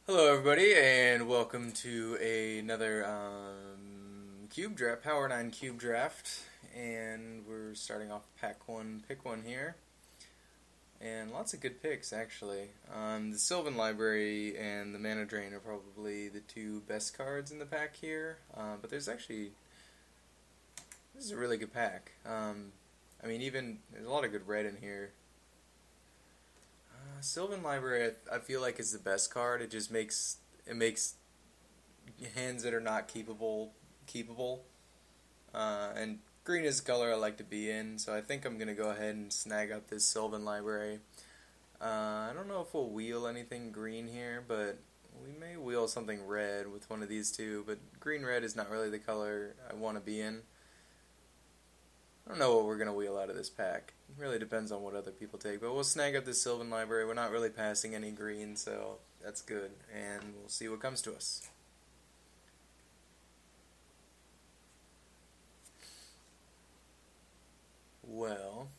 Hello everybody and welcome to another cube draft, Power 9 cube draft, and we're starting off pack 1, pick 1 here, and lots of good picks actually. The Sylvan Library and the Mana Drain are probably the two best cards in the pack here, but this is a really good pack. Even there's a lot of good red in here. Sylvan Library, I feel like is the best card. It makes hands that are not keepable. And green is the color I like to be in, so I think I'm gonna go ahead and snag up this Sylvan Library. I don't know if we'll wheel anything green here, but we may wheel something red with one of these two. But green-red is not really the color I want to be in. I don't know what we're going to wheel out of this pack. It really depends on what other people take. But we'll snag up this Sylvan Library. We're not really passing any green, so that's good. And we'll see what comes to us. Well,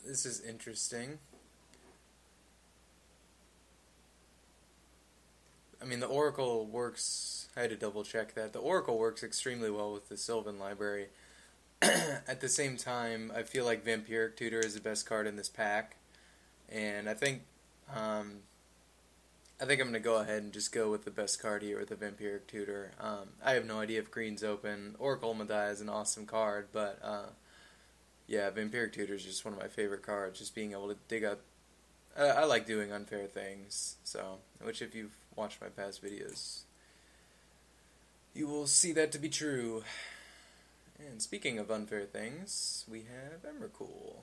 this is interesting. The Oracle works... I had to double check that. The Oracle works extremely well with the Sylvan Library. At the same time, I feel like Vampiric Tutor is the best card in this pack, and I think I'm going to go ahead and just go with the best card here with the Vampiric Tutor. I have no idea if green's open. Oracle Madai is an awesome card, but yeah, Vampiric Tutor is just one of my favorite cards, just being able to dig up. I like doing unfair things, which if you've watched my past videos, you will see that to be true. And speaking of unfair things, we have Emrakul.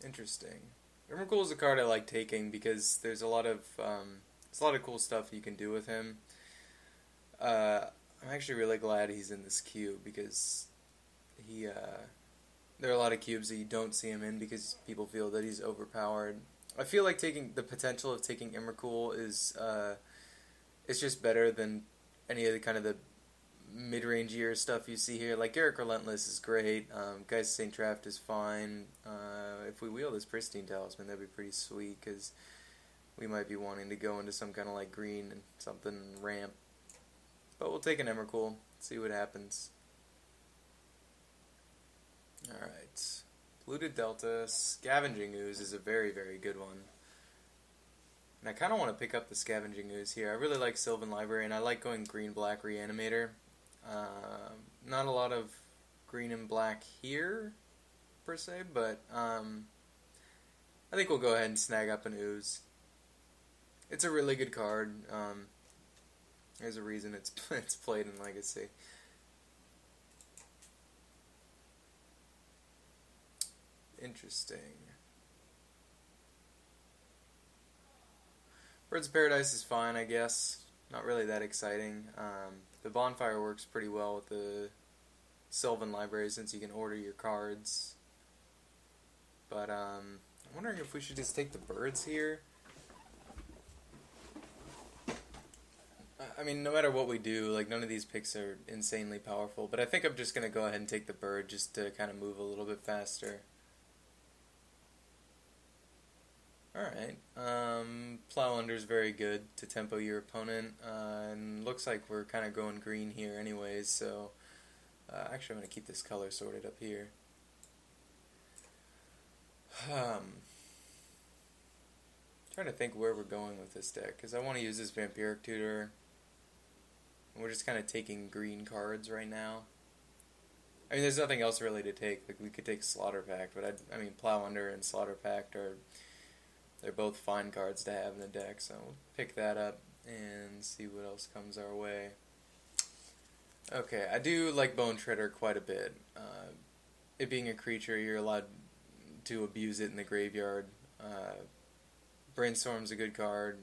Interesting. Emrakul is a card I like taking because there's a lot of cool stuff you can do with him. I'm actually really glad he's in this cube because there are a lot of cubes that you don't see him in because people feel that he's overpowered. I feel like the potential of taking Emrakul is it's just better than any of the mid-rangier stuff you see here. Like Garruk Relentless is great. Geist Saint Traft is fine. If we wheel this Pristine Talisman, that'd be pretty sweet because we might be wanting to go into some kind of like green and something ramp. But we'll take an Emrakul, see what happens. Alright. Polluted Delta. Scavenging Ooze is a very, very good one. And I kind of want to pick up the Scavenging Ooze here. I really like Sylvan Library, and I like going green-black Reanimator. Not a lot of green and black here, per se, but I think we'll go ahead and snag up an Ooze. It's a really good card. There's a reason it's played in Legacy. Interesting. Birds of Paradise is fine, I guess. Not really that exciting. The Bonfire works pretty well with the Sylvan Library since you can order your cards. But I'm wondering if we should just take the birds here. No matter what we do, like none of these picks are insanely powerful. But I think I'm just going to go ahead and take the bird just to kind of move a little bit faster. Alright, Plow Under is very good to tempo your opponent, and looks like we're kind of going green here anyways, so actually I'm going to keep this color sorted up here. Trying to think where we're going with this deck, because I want to use this Vampiric Tutor, and we're just kind of taking green cards right now. There's nothing else really to take. Like we could take Slaughter Pact, but Plow Under and Slaughter Pact they're both fine cards to have in the deck, so we'll pick that up and see what else comes our way. Okay, I do like Bone Shredder quite a bit. It being a creature, you're allowed to abuse it in the graveyard. Brainstorm's a good card.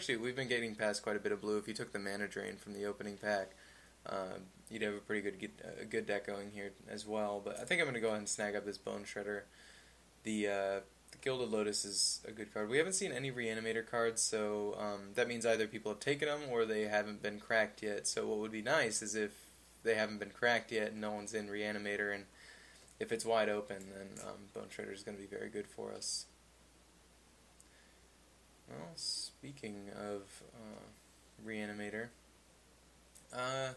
We've been getting past quite a bit of blue. If you took the Mana Drain from the opening pack, you'd have a pretty good deck going here as well. But I think I'm going to go ahead and snag up this Bone Shredder. The Gilded Lotus is a good card. We haven't seen any Reanimator cards, so that means either people have taken them or they haven't been cracked yet. So what would be nice is if they haven't been cracked yet and no one's in Reanimator, and if it's wide open, then Bone Shredder is going to be very good for us. Well, Speaking of Reanimator, uh,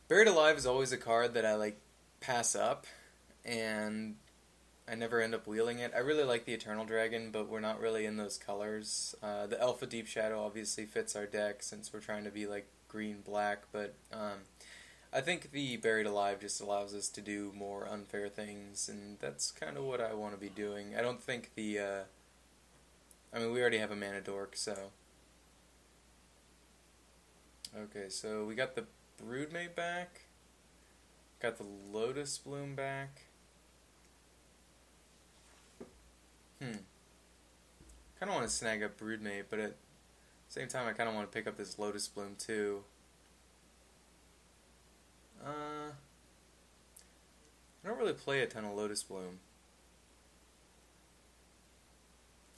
Buried Alive is always a card that I like pass up, and I never end up wheeling it. I really like the Eternal Dragon, but we're not really in those colors. The Alpha Deep Shadow obviously fits our deck since we're trying to be like green-black, but I think the Buried Alive just allows us to do more unfair things, and that's kind of what I want to be doing. I don't think the... I mean, we already have a Mana Dork, so... Okay, so we got the Broodmate back. Got the Lotus Bloom back. Kind of want to snag up Broodmate, but at the same time I kind of want to pick up this Lotus Bloom too. I don't really play a ton of Lotus Bloom.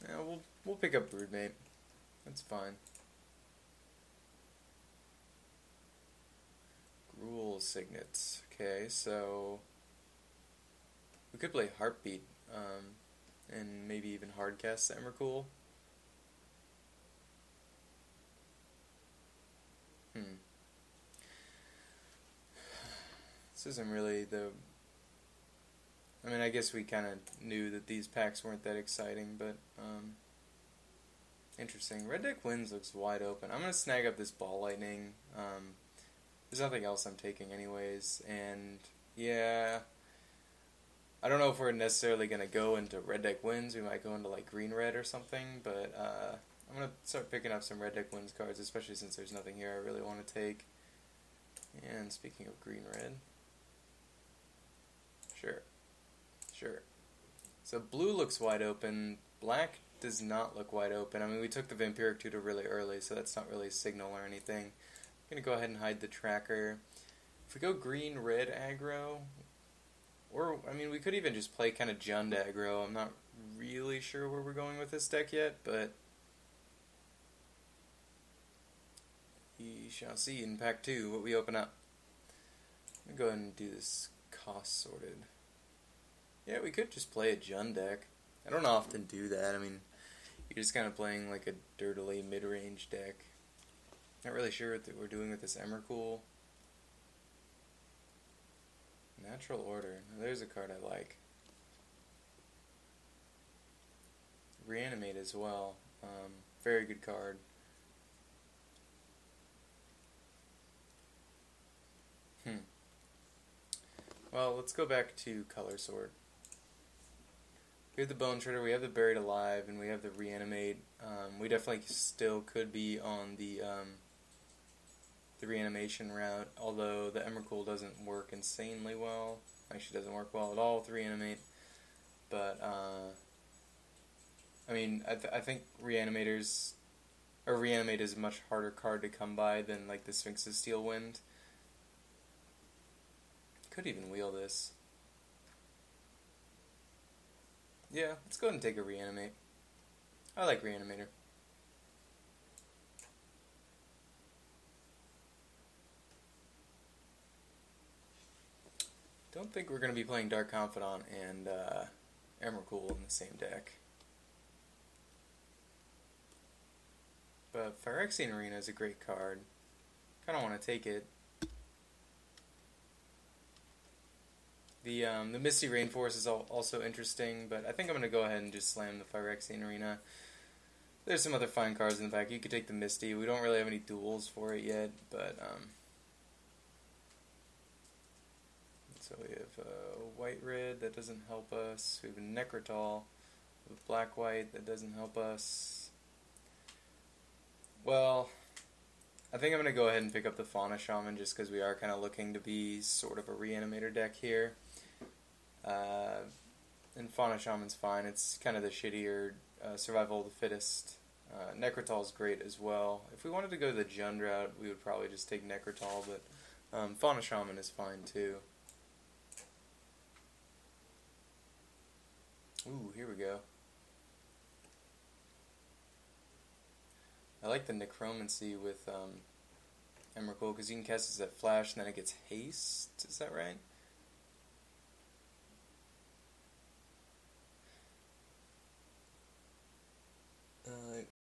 Yeah, we'll pick up Broodmate. That's fine. Gruul Signets. Okay, so we could play Heartbeat, and maybe even hardcast Emrakul. This isn't really the... I mean, I guess we kind of knew that these packs weren't that exciting, but interesting. Red Deck Wins looks wide open. I'm going to snag up this Ball Lightning. There's nothing else I'm taking anyways, and yeah, I don't know if we're necessarily going to go into Red Deck Wins. We might go into like Green-Red or something, but I'm going to start picking up some Red Deck Wins cards, especially since there's nothing here I really want to take. And speaking of Green-Red, sure. So blue looks wide open, black does not look wide open. I mean, we took the Vampiric Tutor really early, so that's not really a signal or anything. I'm going to go ahead and hide the tracker. If we go green-red aggro, or, I mean, we could even just play kind of Jund aggro. I'm not really sure where we're going with this deck yet, but we shall see in Pack 2 what we open up. I'm going to go ahead and do this cost sorted. Yeah, we could just play a Jund deck. I don't often do that. I mean, you're just kind of playing like a dirtily mid-range deck. Not really sure what we're doing with this Emrakul. Natural Order. Now there's a card I like. Reanimate as well. Very good card. Well, let's go back to color sort. We have the Bone Shredder, we have the Buried Alive, and we have the Reanimate. We definitely still could be on the reanimation route, although the Emrakul doesn't work insanely well. Actually, doesn't work well at all with Reanimate. But I mean, I think Reanimate is a much harder card to come by than like the Sphinx's Steel Wind. Could even wheel this. Yeah, let's go ahead and take a Reanimate. I like Reanimator. Don't think we're going to be playing Dark Confidant and Emrakul in the same deck. But Phyrexian Arena is a great card. Kind of want to take it. The Misty Rainforest is also interesting, but I think I'm going to go ahead and just slam the Phyrexian Arena. There's some other fine cards in the back. You could take the Misty. We don't really have any duels for it yet, but so we have white-red, that doesn't help us. We have a Necrotol with black-white, that doesn't help us. Well, I think I'm going to go ahead and pick up the Fauna Shaman just because we are kind of looking to be sort of a Reanimator deck here. And Fauna Shaman's fine. It's kind of the shittier Survival of the Fittest. Necrotol's great as well. If we wanted to go the Jund route, we would probably just take Necrotol, but Fauna Shaman is fine too. Ooh, here we go. I like the Necromancy with Emrakul because you can cast this at Flash and then it gets haste. Is that right?